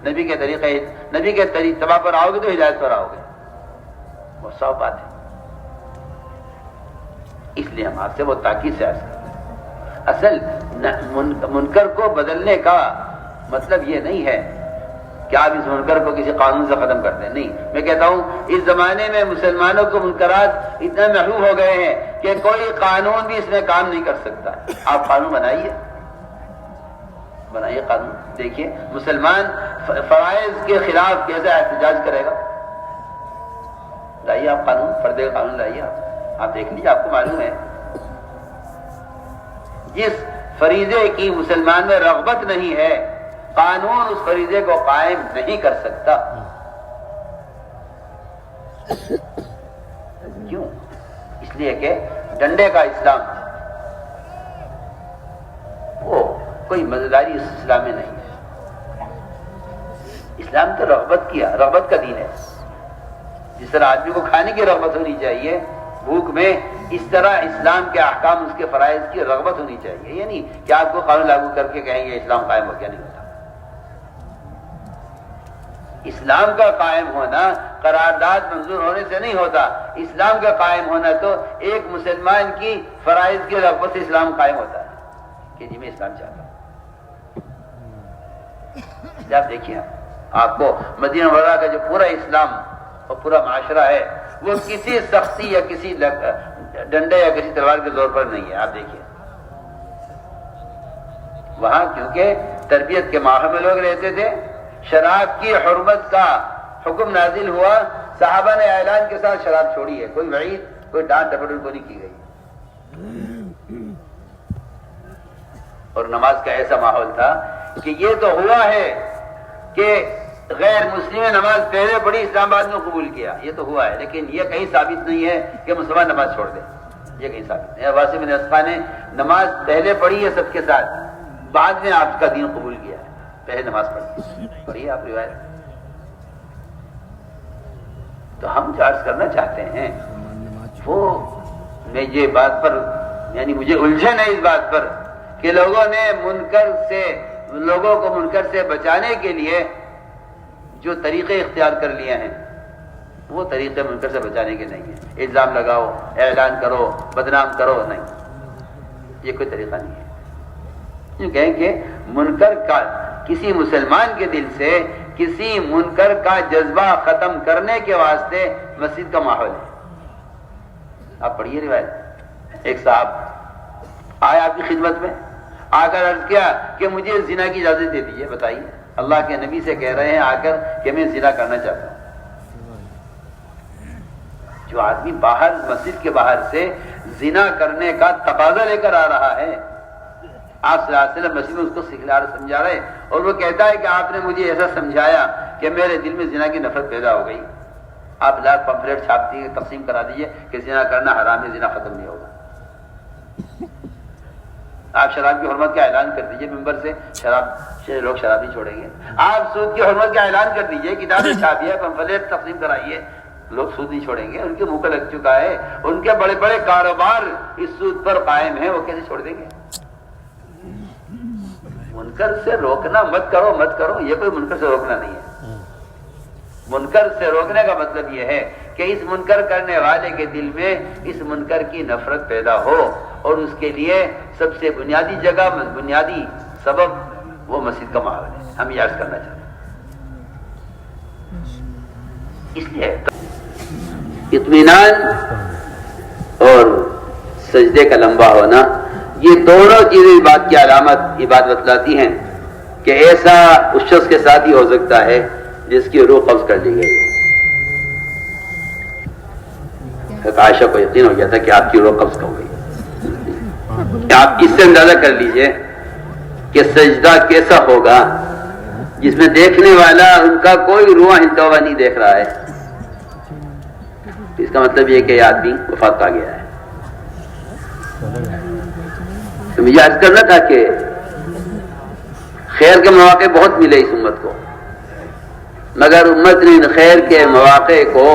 نبی کے طریقے نبی کے اتباع پر آؤ گے تو ہدایت پر آؤ گے، وہ صاف بات ہے۔ اس لیے ہم آپ سے وہ تاکید سے عرض کرتے ہیں، اصل منکر کو بدلنے کا مطلب یہ نہیں ہے کہ آپ اس منکر کو کسی قانون سے ختم کر دیں، نہیں۔ میں کہتا ہوں اس زمانے میں مسلمانوں کو منکرات اتنے محروف ہو گئے ہیں کہ کوئی قانون بھی اس میں کام نہیں کر سکتا۔ آپ قانون بنائیے قانون، دیکھیے مسلمان فرائض کے خلاف کیسے احتجاج کرے گا۔ لائیے آپ قانون، پردے کا قانون لائیے، آپ دیکھ لیجیے، آپ کو معلوم ہے جس فریضے کی مسلمان میں رغبت نہیں ہے قانون اس فریضے کو قائم نہیں کر سکتا۔ کیوں؟ اس لیے کہ ڈنڈے کا اسلام وہ کوئی مزیداری اس اسلام میں نہیں ہے۔ اسلام تو رغبت کا دین ہے۔ جس طرح آدمی کو کھانے کی رغبت ہونی چاہیے بھوک میں، اس طرح اسلام کے احکام، اس کے فرائض کی رغبت ہونی چاہیے۔ یہ نہیں کہ آپ کو قانون لاگو کر کے کہیں گے اسلام قائم ہو گیا، نہیں ہوتا۔ اسلام کا قائم ہونا قرارداد منظور ہونے سے نہیں ہوتا، اسلام کا قائم ہونا تو ایک مسلمان کی فرائض کی رغبت سے اسلام قائم ہوتا ہے کہ جی میں اسلام چاہتا ہوں۔ آپ دیکھیے، آپ کو مدینہ منورہ کا جو پورا اسلام اور پورا معاشرہ ہے وہ کسی سختی یا کسی ڈنڈے یا کسی تلوار کے زور پر نہیں ہے۔ آپ دیکھیے وہاں کیونکہ تربیت کے ماحول میں لوگ رہتے تھے، شراب کی حرمت کا حکم نازل ہوا، صحابہ نے اعلان کے ساتھ شراب چھوڑی ہے، کوئی وعید، کوئی ڈانٹ ڈپٹ کو نہیں کی گئی۔ اور نماز کا ایسا ماحول تھا کہ یہ تو ہوا ہے کہ غیر مسلم نماز پہلے پڑھی، اسلام آباد میں قبول کیا، یہ تو ہوا ہے، لیکن یہ کہیں ثابت نہیں ہے کہ مسلمان نماز چھوڑ دے، یہ کہیں ثابت نہیں ہے۔ واسم بن اسقا نے نماز پہلے پڑھی ہے سب کے ساتھ، بعد میں آپ کا دین قبول کیا ہے، پہلے نماز پڑھی آپ روایت۔ تو ہم جو عرض کرنا چاہتے ہیں وہ میں یہ بات پر یعنی مجھے الجھن ہے اس بات پر کہ لوگوں کو منکر سے بچانے کے لیے جو طریقے اختیار کر لیے ہیں وہ طریقے منکر سے بچانے کے نہیں ہیں۔ الزام لگاؤ، اعلان کرو، بدنام کرو، نہیں، یہ کوئی طریقہ نہیں ہے۔ یہ کہیں کہ منکر کا کسی مسلمان کے دل سے کسی منکر کا جذبہ ختم کرنے کے واسطے مسجد کا ماحول ہے۔ آپ پڑھیے روایت، ایک صاحب آئے آپ کی خدمت میں، آ کر عرض کیا کہ مجھے زنا کی اجازت دے دیجیے، بتائیے اللہ کے نبی سے کہہ رہے ہیں آ کر کہ میں زنا کرنا چاہتا ہوں۔ جو آدمی باہر مسجد کے باہر سے زنا کرنے کا تقاضا لے کر آ رہا ہے، آپ صلی اللہ علیہ وسلم مسجد میں اس کو سمجھا رہے، اور وہ کہتا ہے کہ آپ نے مجھے ایسا سمجھایا کہ میرے دل میں زنا کی نفرت پیدا ہو گئی، آپ لاکھ پمفلیٹ چھاپ دیے، تقسیم کرا دیجیے کہ زنا کرنا حرام ہے، زنا ختم نہیں ہوگا۔ آپ شراب کی حرمت کا اعلان کر دیجئے ممبر سے، لوگ شراب نہیں چھوڑیں گے۔ آپ سود کی حرمت کا اعلان کر دیجئے، کتابیں چھاپیے، پمفلیٹ تقسیم کرائیے، لوگ سود نہیں چھوڑیں گے، ان کے منہ پہ لگ چکا ہے، ان کے بڑے بڑے کاروبار اس سود پر قائم ہیں، وہ کیسے چھوڑ دیں گے؟ منکر سے روکنا مت کرو، یہ کوئی منکر سے روکنا نہیں ہے۔ منکر سے روکنے کا مطلب یہ ہے کہ اس منکر کرنے والے کے دل میں اس منکر کی نفرت پیدا ہو، اور اس کے لیے سب سے بنیادی جگہ، بنیادی سبب وہ مسجد کا ماحول ہے۔ ہم یہ عرض کرنا چاہتے ہیں، اس لیے اطمینان اور سجدے کا لمبا ہونا، یہ دونوں چیزیں اس بات کی علامت، یہ بات بتلاتی ہیں کہ ایسا اس شخص کے ساتھ ہی ہو سکتا ہے جس کی روح قبض کر لی گئی۔ عائشہ کو یقین ہو گیا تھا کہ آپ کی روح قبض ہو گئی۔ آپ اس سے اندازہ کر لیجئے کہ سجدہ کیسا ہوگا جس میں دیکھنے والا ان کا کوئی روح ہلتا ہوا نہیں دیکھ رہا ہے۔ اس کا مطلب یہ کہ یہ آدمی وفات پا گیا ہے۔ تو مجھے عرض کرنا تھا کہ خیر کے مواقع بہت ملے اس امت کو، مگر امت نے ان خیر کے مواقع کو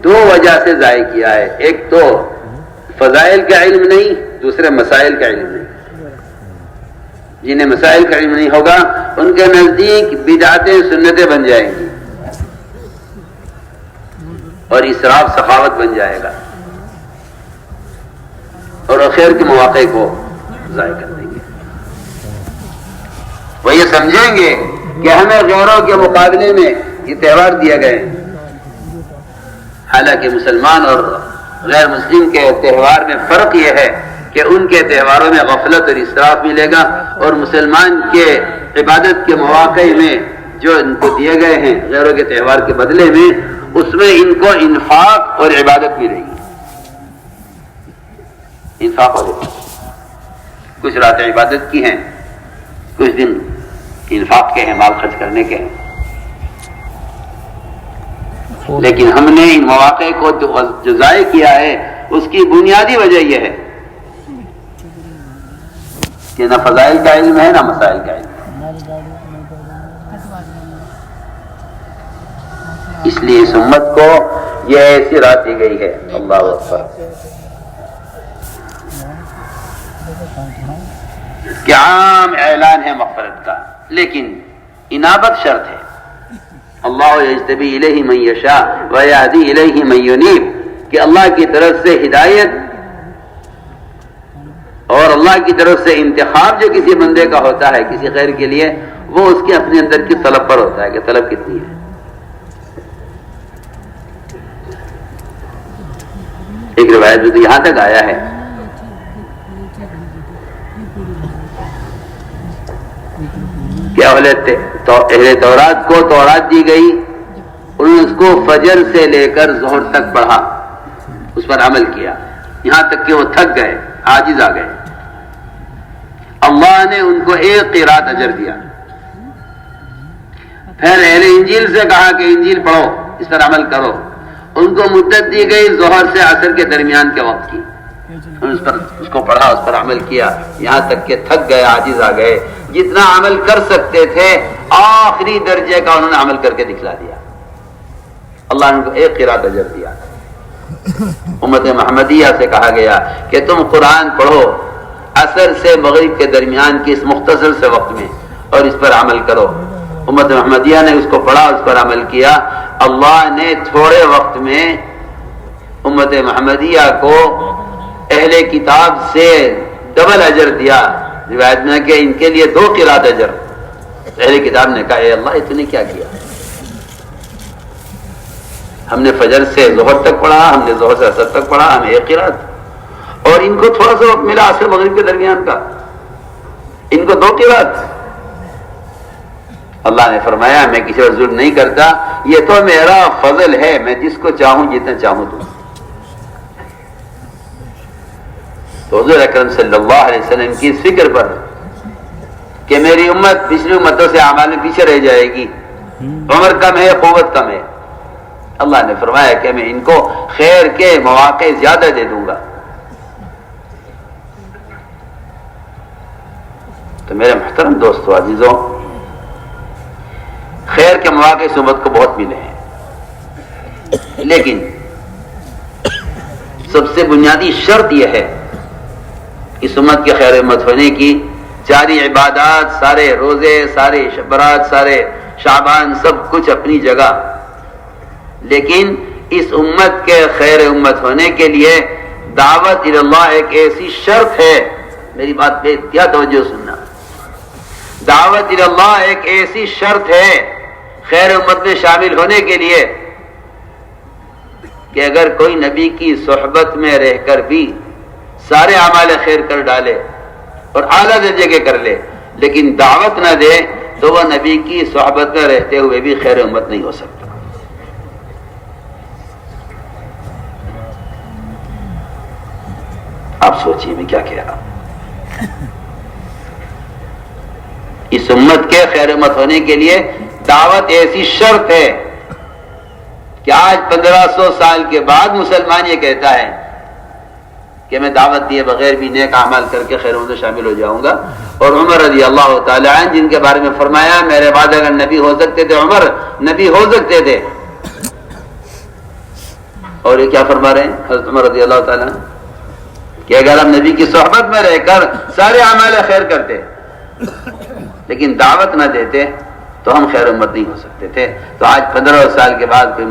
دو وجہ سے ضائع کیا ہے، ایک تو فضائل کا علم نہیں، دوسرے مسائل کا علم نہیں۔ جنہیں مسائل کا علم نہیں ہوگا ان کے نزدیک بدعتیں سنتیں بن جائیں گی اور اسراف سخاوت بن جائے گا اور خیر کے مواقع کو ضائع کر دیں گے. وہ یہ سمجھیں گے کہ ہمیں غیروں کے مقابلے میں یہ تہوار دیے گئے ہیں، حالانکہ مسلمان اور غیر مسلم کے تہوار میں فرق یہ ہے کہ ان کے تہواروں میں غفلت اور اسراف ملے گا، اور مسلمان کے عبادت کے مواقع میں جو ان کو دیے گئے ہیں غیروں کے تہوار کے بدلے میں، اس میں ان کو انفاق اور عبادت ملے گی. انفاق اور کچھ راتیں عبادت کی ہیں، کچھ دن انفاق کے ہیں، مال خرچ کرنے کے ہیں. لیکن ہم نے ان مواقع کو جو ضائع کیا ہے اس کی بنیادی وجہ یہ ہے کہ نہ فضائل کا علم ہے نہ مسائل کا علم. اس لیے اس امت کو یہ ایسی راہ دی گئی ہے. اللہ اکبر. کہ عام اعلان ہے مغفرت کا، لیکن انابت شرط ہے. اللہ یجتبی الیہ من یشاء ویہدی الیہ من ینیب، کہ اللہ کی طرف سے ہدایت اور اللہ کی طرف سے انتخاب جو کسی بندے کا ہوتا ہے کسی خیر کے لیے، وہ اس کے اپنے اندر کی طلب پر ہوتا ہے کہ طلب کتنی ہے. ایک روایت میں تو یہاں تک آیا ہے کہ اہل تورات کو تورات دی گئی، انہوں نے اس کو فجر سے لے کر ظہر تک پڑھا، اس پر عمل کیا، یہاں تک کہ وہ تھک گئے، عاجز آ گئے. اللہ نے ان کو ایک قرات اجر دیا. پھر اہل انجیل سے کہا کہ انجیل پڑھو، اس پر عمل کرو. ان کو مدت دی گئی ظہر سے عصر کے درمیان کے وقت کی، اس کو پڑھا، اس پر عمل کیا، یہاں تک کہ تھک گئے، عاجز آ گئے. جتنا عمل کر سکتے تھے آخری درجے کا انہوں نے عمل کر کے دکھلا دیا. اللہ نے ان کو ایک قرات اجر دیا. امت محمدیہ سے کہا گیا کہ تم قرآن پڑھو عصر سے مغرب کے درمیان کی اس مختصر سے وقت میں اور اس پر عمل کرو. امت محمدیہ نے اس کو پڑھا، اس پر عمل کیا. اللہ نے تھوڑے وقت میں امت محمدیہ کو اہل کتاب سے ڈبل اجر دیا. روایت میں کہ ان کے لیے 2 قرات اجر. اہل کتاب نے کہا اے اللہ تو نے کیا کیا؟ ہم نے فجر سے ظہر تک پڑھا، ہم نے ظہر سے عصر تک پڑھا، ہمیں 1 قرات، اور ان کو تھوڑا سا وقت ملا عصر مغرب کے درمیان کا، ان کو 2 قرات. اللہ نے فرمایا میں کسی پر ظلم نہیں کرتا، یہ تو میرا فضل ہے، میں جس کو چاہوں جتنا چاہوں دوں. تو حضور اکرم صلی اللہ علیہ وسلم کی اس فکر پر کہ میری امت پچھلی امتوں سے اعمال میں پیچھے رہ جائے گی، عمر کم ہے، قوت کم ہے، اللہ نے فرمایا کہ میں ان کو خیر کے مواقع زیادہ دے دوں گا. تو میرے محترم دوستو عزیزوں، خیر کے مواقع اس امت کو بہت ملے ہیں، لیکن سب سے بنیادی شرط یہ ہے اس امت کے خیر امت ہونے کی، ساری عبادات، سارے روزے، سارے شبرات، سارے شعبان، سب کچھ اپنی جگہ، لیکن اس امت کے خیر امت ہونے کے لیے دعوت اللہ ایک ایسی شرط ہے. میری بات پہ کیا توجہ سننا. دعوت اللہ ایک ایسی شرط ہے خیر امت میں شامل ہونے کے لیے کہ اگر کوئی نبی کی صحبت میں رہ کر بھی سارے اعمال خیر کر ڈالے اور اعلیٰ درجے کے کر لے لیکن دعوت نہ دے تو وہ نبی کی صحبت میں رہتے ہوئے بھی خیر امت نہیں ہو سکتا. آپ سوچئے میں کیا کہہ رہا ہوں. اس امت کے خیر امت ہونے کے لیے دعوت ایسی شرط ہے کہ آج 1500 سال کے بعد مسلمان یہ کہتا ہے کہ میں دعوت دیے بغیر بھی نیک اعمال کر کے خیر امت میں شامل ہو جاؤں گا. اور عمر رضی اللہ تعالی عنہ جن کے بارے میں فرمایا میرے بعد اگر نبی ہو سکتے تھے عمر نبی ہو سکتے تھے، اور یہ کیا فرما رہے ہیں حضرت عمر رضی اللہ تعالی عنہ کہ اگر ہم نبی کی صحبت میں رہ کر سارے اعمال خیر کرتے لیکن دعوت نہ دیتے تو ہم خیر امت نہیں ہو سکتے تھے. تو آج 15 سال کے بعد کوئی